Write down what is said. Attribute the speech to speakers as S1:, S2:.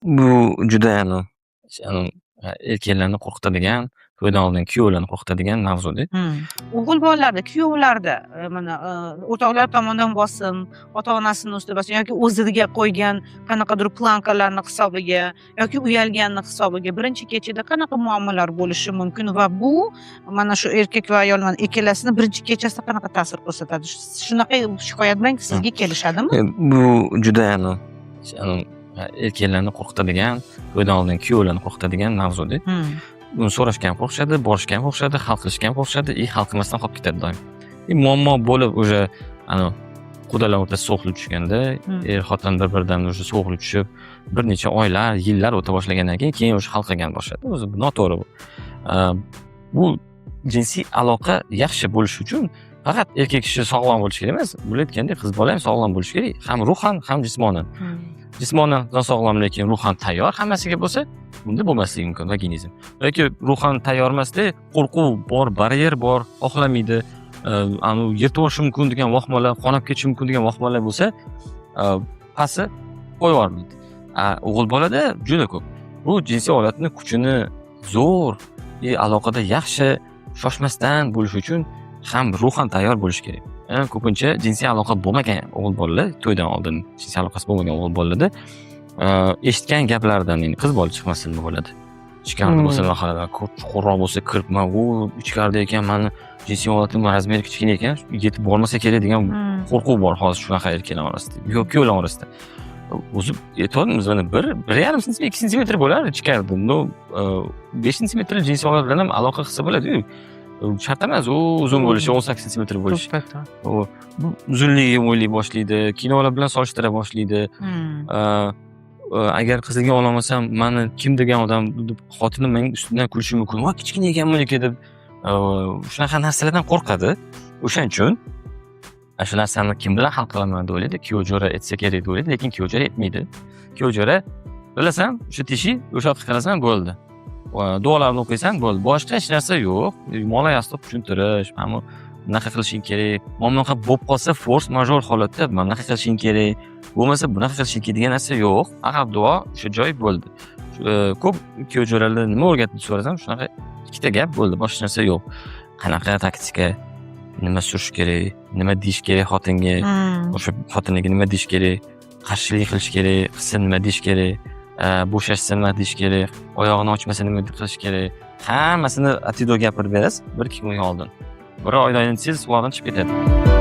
S1: Bu juda erkaklarni qo'rqitadigan, to'ydan oldin kuyovlarni qo'rqitadigan mavzuda.
S2: O'g'il bolalarda, kuyovlarda mana o'rtoqlar tomonidan bosim, ota-onasini ustida bosim yoki o'ziga qo'ygan qanaqadir plankalarni hisobiga yoki uyalganni hisobiga birinchi kechada qanaqa muammolar bo'lishi mumkin va bu mana shu erkak va ayol mana ikkalasini birinchi kechasida qanaqa ta'sir ko'rsatadi? Shunaqa shikoyat bilan sizga kelishadimi?
S1: Bu juda erkaklarni qo'rqitadigan, to'ydan oldin kuyovlarni qo'rqitadigan mavzuda. Buni so'rashga ham qo'rqishadi, borishga ham qo'rqishadi, hal qilishga ham qo'rqishadi, hal qilmasdan qolib ketadi doim. Muammo bo'lib o'sha qudalar o'rtasida sovuqlik tushganda, er-xotin bir-biridan o'sha sovuqlik tushib, bir necha oylar, yillar o'ta boshlagandan keyin o'sha hal qilgan boshlaydi. O'zi bu noto'g'ri bu. Bu jinsiy aloqa yaxshi bo'lishi uchun faqat erkak kishi sog'lom bo'lishi kerak emas. Bu aytgandek, qiz bola ham sog'lom bo'lishi kerak, ham ruhan, ham jismonan. Jismonan sog'lom, lekin ruhan tayyor hammasiga bo'lsa, bunda bo'lmasligi mumkin vaginizm. Yoki ruhan tayyor emasda, qo'rquv bor, baryer bor, xohlamaydi, yirtib olishi mumkin degan vahmalar, qonab ketishi mumkin degan vahmalar bo'lsa, pasi qo'yib yubormaydi. O'g'il bolada juda ko'p. Bu jinsiy holatni kuchini zo'r, aloqada yaxshi, shoshmasdan bo'lish uchun ham ruhan tayyor bo'lish kerak. Ko'pincha jinsiy aloqa bo'lmagan o'g'il bolalar, to'ydan oldin jinsiy aloqasi bo'lmagan o'g'il bolalarda eshitgan gaplardan qiz bola chiqmasin bo'ladi. Ichkarida bo'lsa mahalada chuqurroq bo'lsa kiribman, u ichkarida ekan, meni jinsiy holatim razmeri kichkina ekan, yetib bormasa kerak degan qo'rquv bor hozir shunaqa erkaklar orasida, kuyovlar orasida. O'zi aytayapmiz, mana 1,5 sm, 2 sm bo'lar ichkarida. 5 sm jinsiy holat bilan ham aloqa qilsa bo'ladi. Shart emas u uzun bo'lishi, 18 sm bo'lishi. Uzunligi o'ylay boshlaydi, kinolar bilan solishtira boshlaydi. Agar qiziga ololmasam, meni kim degan odam, xotinim mening ustimdan kulishi mumkin. Va kichkina ekanman deb shunaqa narsalardan qo'rqadi. O'shaning uchun shu narsani kim bilan hal qilaman deb o'ylaydi. Kuyovjo'ra etsa kerak deb o'ylaydi, lekin kuyovjo'ra etmaydi. Kuyovjo'ra bilasan, o'sha teshik, o'sha yoqqa qarasan bo'ldi. Duolarni o'qiysan bo'ldi. Boshqa hech narsa yo'q. Mola yasliq tushuntirish, mana bunaqa qilishing kerak. Mana bunaqa bo'lib qolsa, force major holatda mana bunaqa qilishing kerak. Bo'lmasa bunaqa qilishing kerak degan narsa yo'q. Faqat duo o'sha joy bo'ldi. Ko'p kuyovjo'ralar nima o'rgatdi so'rasam, shunaqa ikkita gap bo'ldi, boshqa narsa yo'q. Qanaqa taktika, nima surish kerak, nima deyish kerak xotinga, o'sha xotiniga nima deyish kerak, qarshilik qilish kerak, qilsa nima deyish kerak, bo'shashsa nima deyish kerak, oyog'ini ochmasa nima qilish kerak. Hammasini atido gapirib berasiz 1-2 kunga oldin. Bir oydan keyin siz ulardan chiqib ketadi.